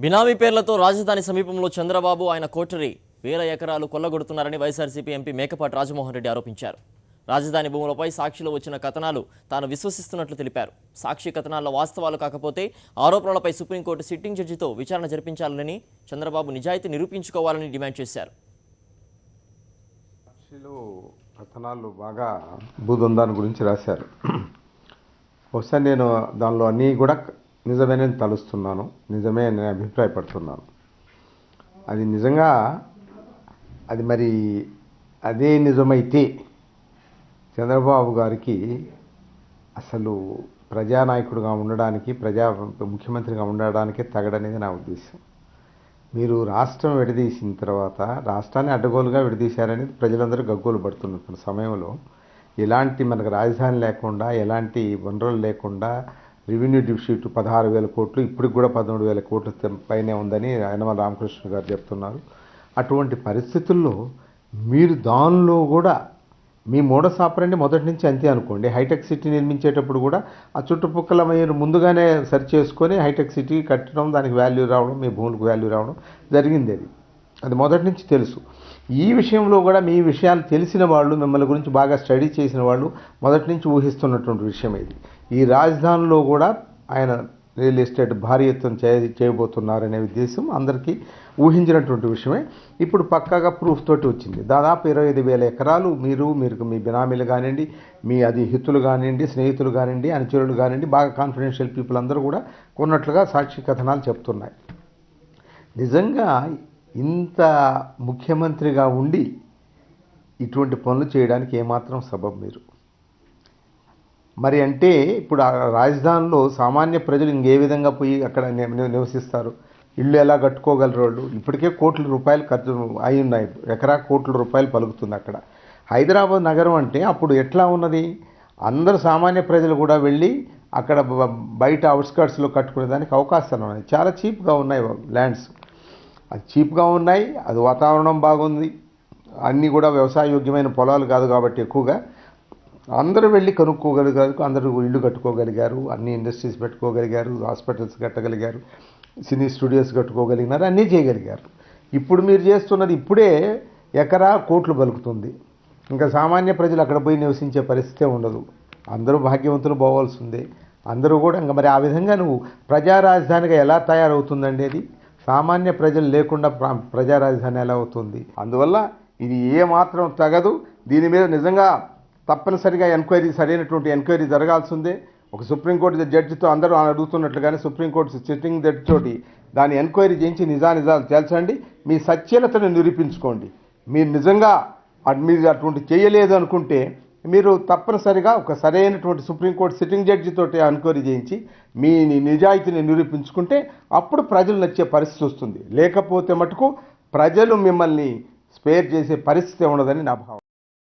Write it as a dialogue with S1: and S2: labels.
S1: బినామీ పేర్లతో రాజధాని సమీపంలో చంద్రబాబు ఆయన కోటరీ వేల ఎకరాలు కొల్లగొడుతున్నారని వైఎస్ఆర్సీపీ ఎంపీ మేకపాటి రాజమోహన్ రెడ్డి ఆరోపించారు. రాజధాని భూములపై సాక్షిలో వచ్చిన కథనాలు తాను విశ్వసిస్తున్నట్లు తెలిపారు. సాక్షి కథనాల్లో వాస్తవాలు కాకపోతే ఆరోపణలపై సుప్రీంకోర్టు సిట్టింగ్ జడ్జితో విచారణ జరిపించాలని, చంద్రబాబు నిజాయితీ నిరూపించుకోవాలని డిమాండ్ చేశారు.
S2: సాక్షిలో కథనాలు బాగా భూదందాన్ని గురించి రాశారు. బహుశా నేను దానిలో అన్నీ కూడా నిజమేనని తలుస్తున్నాను, నిజమే అని అభిప్రాయపడుతున్నాను. అది నిజంగా అది మరి అదే నిజమైతే చంద్రబాబు గారికి అసలు ప్రజానాయకుడిగా ఉండడానికి, ముఖ్యమంత్రిగా ఉండడానికి తగడనేది నా ఉద్దేశం. మీరు రాష్ట్రం విడదీసిన తర్వాత రాష్ట్రాన్ని అడ్డగోలుగా విడదీశారనేది ప్రజలందరూ గగ్గోలు పడుతున్నటువంటి సమయంలో ఎలాంటి మనకు రాజధాని లేకుండా, ఎలాంటి వనరులు లేకుండా రెవెన్యూ డిఫిసిట్ 16,000 కోట్లు, ఇప్పటికి కూడా 13,000 కోట్ల పైనే ఉందని యనమల రామకృష్ణ గారు చెప్తున్నారు. అటువంటి పరిస్థితుల్లో మీరు దానిలో కూడా మీ మోడస్ ఆపరండి మొదటి నుంచి అంతే అనుకోండి. హైటెక్ సిటీ నిర్మించేటప్పుడు కూడా ఆ చుట్టుపక్కల మీరు ముందుగానే సెర్చ్ చేసుకొని హైటెక్ సిటీ కట్టడం, దానికి వాల్యూ రావడం, మీ భూములకు వాల్యూ రావడం జరిగింది. అది మొదటి నుంచి తెలుసు. ఈ విషయంలో కూడా మీ విషయాలు తెలిసిన వాళ్ళు, మిమ్మల్ని గురించి బాగా స్టడీ చేసిన వాళ్ళు మొదటి నుంచి ఊహిస్తున్నటువంటి విషయం ఇది. ఈ రాజధానిలో కూడా ఆయన రియల్ ఎస్టేట్ భారీ ఎత్తున చేయబోతున్నారనే ఉద్దేశం అందరికీ ఊహించినటువంటి విషయమే. ఇప్పుడు పక్కాగా ప్రూఫ్ తోటి వచ్చింది. దాదాపు 25,000 ఎకరాలు మీరు మీ బినామీలు కానివ్వండి, మీ హితులు కానివ్వండి, స్నేహితులు కానివ్వండి, అనుచరులు కానివ్వండి, బాగా కాన్ఫిడెన్షియల్ పీపుల్ అందరూ కూడా కొన్నట్లుగా సాక్షి కథనాలు చెప్తున్నాయి. నిజంగా ఇంత ముఖ్యమంత్రిగా ఉండి ఇటువంటి పనులు చేయడానికి ఏమాత్రం సబబు మీరు? మరి అంటే ఇప్పుడు ఆ రాజధానిలో సామాన్య ప్రజలు ఇంకే విధంగా పోయి అక్కడ నివసిస్తారు? ఇళ్ళు ఎలా కట్టుకోగలరు వాళ్ళు? ఇప్పటికే కోట్ల రూపాయలు ఖర్చు అయి ఉన్నాయి. ఎకరా కోట్ల రూపాయలు పలుకుతుంది అక్కడ. హైదరాబాద్ నగరం అంటే అప్పుడు ఎట్లా ఉన్నది? అందరూ సామాన్య ప్రజలు కూడా వెళ్ళి అక్కడ బయట అవుట్స్కర్ట్స్లో కట్టుకునే దానికి అవకాశాలు ఉన్నాయి. చాలా చీప్గా ఉన్నాయి ల్యాండ్స్, అది చీప్గా ఉన్నాయి. అది వాతావరణం బాగుంది, అన్నీ కూడా వ్యవసాయ యోగ్యమైన పొలాలు కాదు కాబట్టి ఎక్కువగా అందరూ వెళ్ళి కనుక్కోగలిగారు, అందరూ ఇల్లు కట్టుకోగలిగారు, అన్ని ఇండస్ట్రీస్ పెట్టుకోగలిగారు, హాస్పిటల్స్ కట్టగలిగారు, సినీ స్టూడియోస్ కట్టుకోగలిగినారు, అన్నీ చేయగలిగారు. ఇప్పుడు మీరు చేస్తున్నది ఇప్పుడే ఎకరా కోట్లు పలుకుతుంది. ఇంకా సామాన్య ప్రజలు అక్కడ పోయి నివసించే పరిస్థితే ఉండదు. అందరూ భాగ్యవంతులు పోవాల్సిందే. అందరూ కూడా ఇంకా మరి ఆ విధంగా నువ్వు ప్రజా రాజధానిగా ఎలా తయారవుతుందండి? అది సామాన్య ప్రజలు లేకుండా ప్రజా రాజధాని ఎలా అవుతుంది? అందువల్ల ఇది ఏమాత్రం తగదు. దీని మీద నిజంగా తప్పనిసరిగా సరైనటువంటి ఎంక్వైరీ జరగాల్సిందే. ఒక సుప్రీంకోర్టు జడ్జితో అందరూ అడుగుతున్నట్లుగానే సుప్రీంకోర్టు సిట్టింగ్ జడ్జి తోటి దాన్ని ఎంక్వైరీ చేయించి నిజాలు తేల్చండి. మీ సత్యలతను నిరూపించుకోండి. మీరు నిజంగా మీరు అటువంటి చేయలేదు అనుకుంటే మీరు తప్పనిసరిగా ఒక సరైనటువంటి సుప్రీంకోర్టు సిట్టింగ్ జడ్జి తోటి ఎంక్వైరీ చేయించి మీ నిజాయితీని నిరూపించుకుంటే అప్పుడు ప్రజలు నచ్చే పరిస్థితి వస్తుంది. లేకపోతే మటుకు ప్రజలు మిమ్మల్ని స్పేర్ చేసే పరిస్థితి ఉండదని నా భావం.